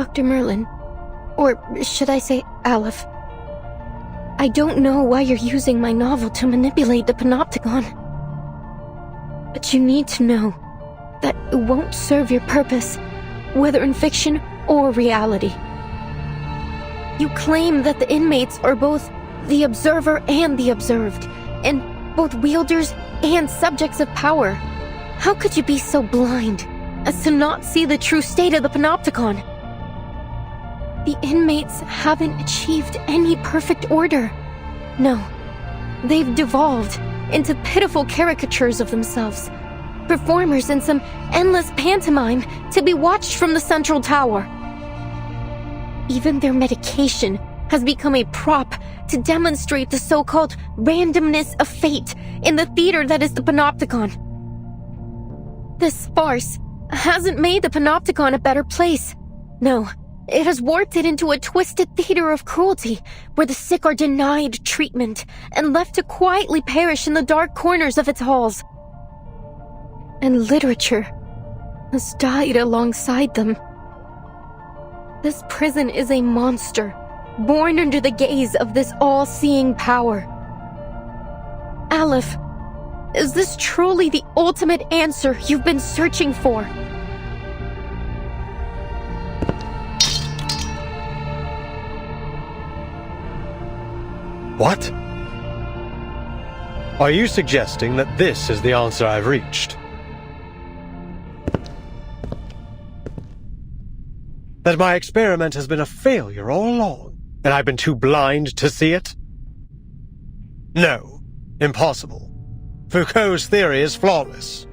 Dr. Merlin, or should I say Aleph, I don't know why you're using my novel to manipulate the Panopticon. But you need to know that it won't serve your purpose, whether in fiction or reality. You claim that the inmates are both the observer and the observed, and both wielders and subjects of power. How could you be so blind as to not see the true state of the Panopticon? The inmates haven't achieved any perfect order. No, they've devolved into pitiful caricatures of themselves, performers in some endless pantomime to be watched from the central tower. Even their medication has become a prop to demonstrate the so-called randomness of fate in the theater that is the Panopticon. This farce hasn't made the Panopticon a better place. No, it has warped it into a twisted theater of cruelty, where the sick are denied treatment and left to quietly perish in the dark corners of its halls. And literature has died alongside them. This prison is a monster, born under the gaze of this all-seeing power. Aleph, is this truly the ultimate answer you've been searching for? What? Are you suggesting that this is the answer I've reached? That my experiment has been a failure all along, and I've been too blind to see it? No, impossible. Foucault's theory is flawless.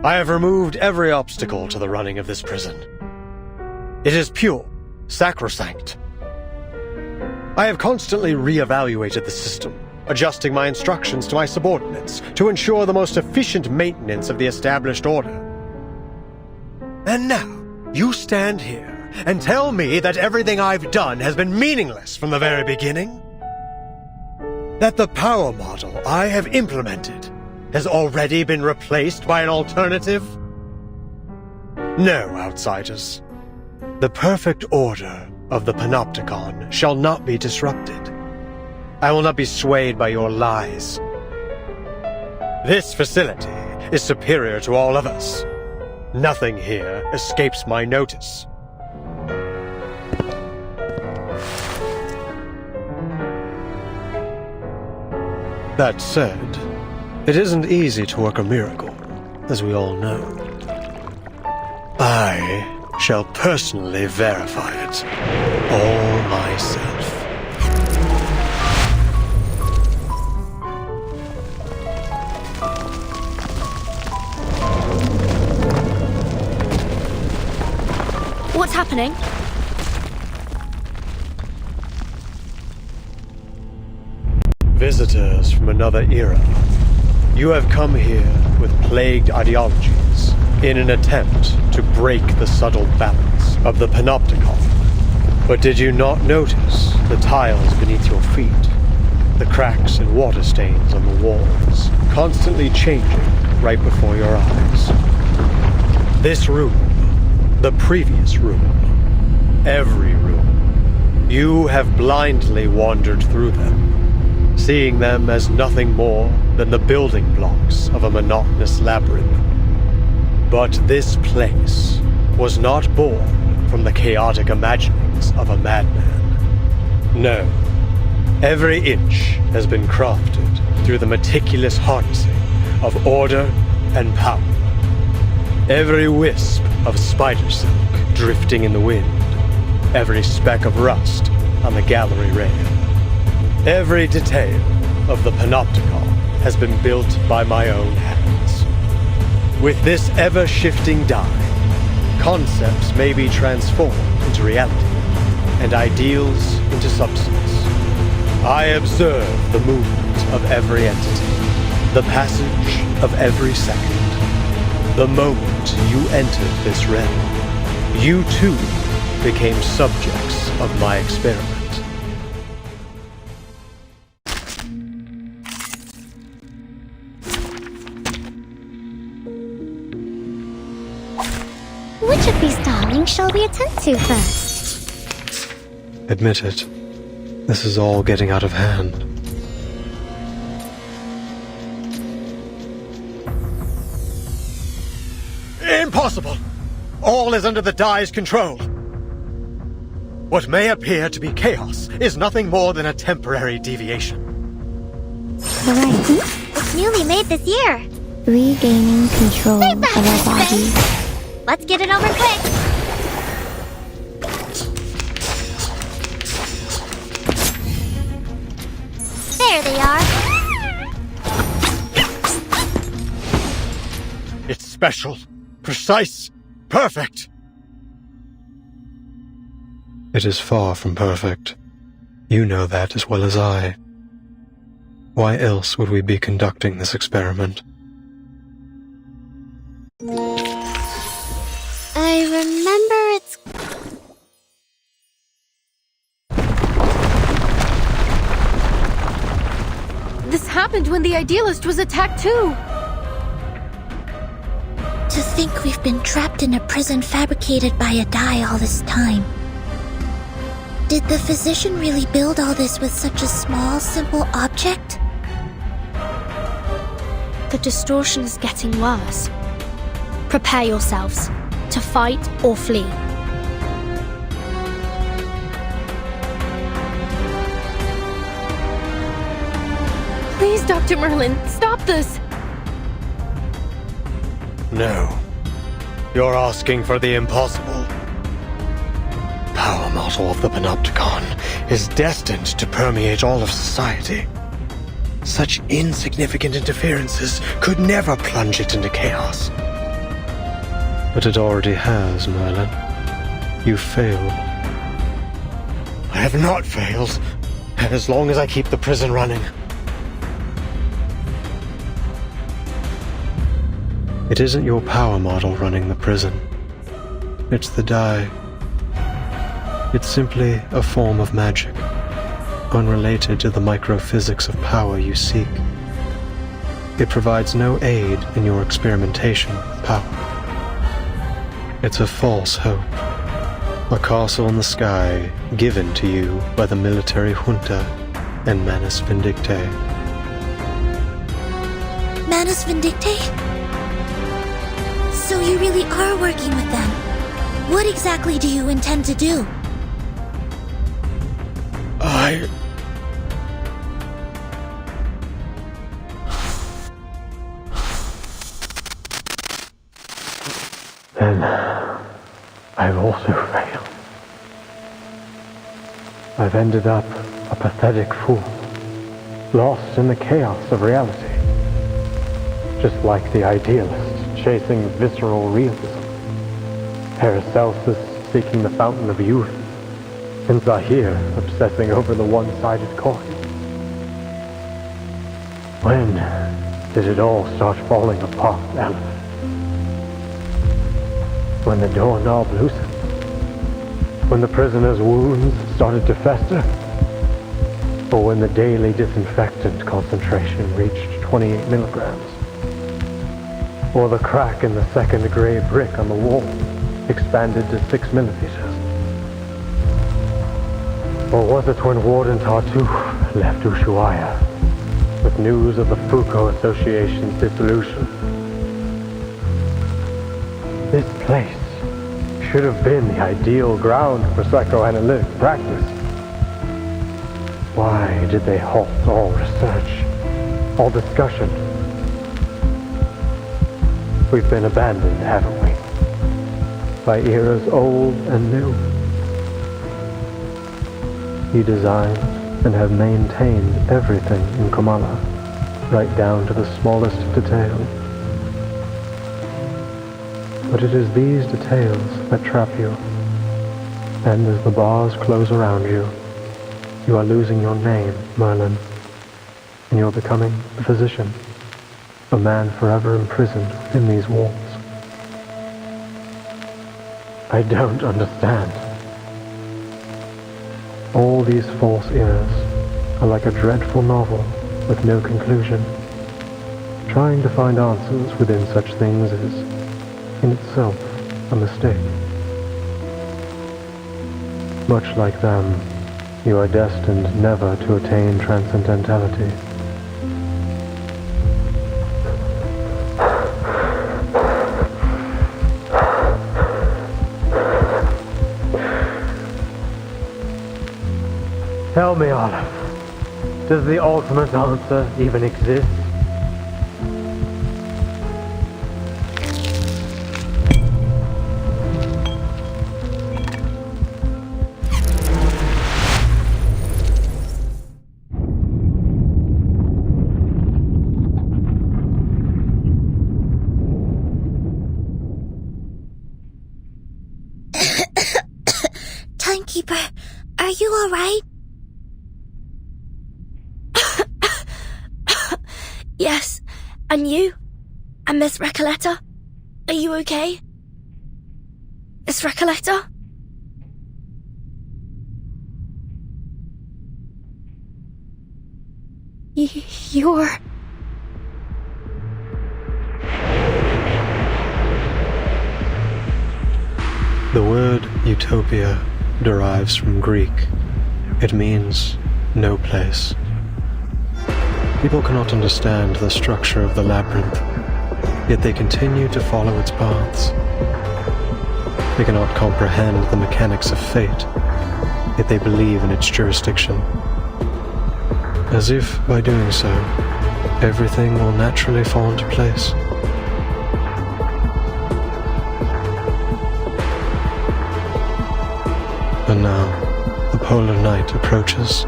I have removed every obstacle to the running of this prison. It is pure, sacrosanct. I have constantly re-evaluated the system, adjusting my instructions to my subordinates to ensure the most efficient maintenance of the established order. And now, you stand here and tell me that everything I've done has been meaningless from the very beginning? That the power model I have implemented has already been replaced by an alternative? No, outsiders. The perfect order of the Panopticon shall not be disrupted. I will not be swayed by your lies. This facility is superior to all of us. Nothing here escapes my notice. That said, it isn't easy to work a miracle, as we all know. I shall personally verify it all myself. What's happening? Visitors from another era. You have come here with plagued ideologies in an attempt to break the subtle balance of the Panopticon. But did you not notice the tiles beneath your feet? The cracks and water stains on the walls, constantly changing right before your eyes. This room, the previous room, every room, you have blindly wandered through them, seeing them as nothing more than the building blocks of a monotonous labyrinth. But this place was not born from the chaotic imaginings of a madman. No, every inch has been crafted through the meticulous harnessing of order and power. Every wisp of spider silk drifting in the wind, every speck of rust on the gallery rail. Every detail of the Panopticon has been built by my own hands. With this ever-shifting die, concepts may be transformed into reality, and ideals into substance. I observe the movement of every entity, the passage of every second. The moment you entered this realm, you too became subjects of my experiment. Which of these darlings shall we attend to first? Admit it. This is all getting out of hand. Impossible! All is under the Dai's control. What may appear to be chaos is nothing more than a temporary deviation. Right. It's newly made this year. Regaining control of our bodies. Let's get it over quick. There they are. It's special, precise, perfect. It is far from perfect. You know that as well as I. Why else would we be conducting this experiment? I remember it's... This happened when the Idealist was attacked too. To think we've been trapped in a prison fabricated by a Dai all this time. Did the physician really build all this with such a small, simple object? The distortion is getting worse. Prepare yourselves to fight or flee. Please, Dr. Merlin, stop this! No. You're asking for the impossible. Power model of the Panopticon is destined to permeate all of society. Such insignificant interferences could never plunge it into chaos. But it already has, Merlin. You failed. I have not failed, as long as I keep the prison running. It isn't your power model running the prison. It's the Dai. It's simply a form of magic, unrelated to the microphysics of power you seek. It provides no aid in your experimentation with power. It's a false hope, a castle in the sky given to you by the military junta and Manus Vindictae. Manus Vindictae? So you really are working with them. What exactly do you intend to do? Then I've also failed. I've ended up a pathetic fool, lost in the chaos of reality. Just like the Idealist chasing visceral realism, Paracelsus seeking the fountain of youth, and Zahir obsessing over the one-sided coin. When did it all start falling apart, Aleph? When the doorknob loosened? When the prisoner's wounds started to fester? Or when the daily disinfectant concentration reached 28 milligrams? Or the crack in the second gray brick on the wall expanded to 6 millimeters? Or was it when Warden Tartuffe left Ushuaia with news of the Foucault Association's dissolution? This place should have been the ideal ground for psychoanalytic practice. Why did they halt all research, all discussion? We've been abandoned, haven't we? By eras old and new. You designed and have maintained everything in Kamala, right down to the smallest detail. But it is these details that trap you. And as the bars close around you, you are losing your name, Merlin. And you're becoming a physician, a man forever imprisoned within these walls. I don't understand. All these false eras are like a dreadful novel with no conclusion. Trying to find answers within such things is, in itself, a mistake. Much like them, you are destined never to attain transcendentality. Tell me, Olive, does the ultimate answer even exist? Timekeeper, are you alright? Yes, and you? And Miss Recoleta? Are you okay? Miss Recoleta? You're... The word utopia derives from Greek. It means no place. People cannot understand the structure of the labyrinth, yet they continue to follow its paths. They cannot comprehend the mechanics of fate, yet they believe in its jurisdiction. As if, by doing so, everything will naturally fall into place. And now, the polar night approaches.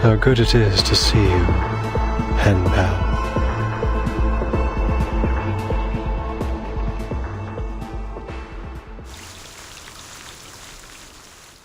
How good it is to see you, pen pal.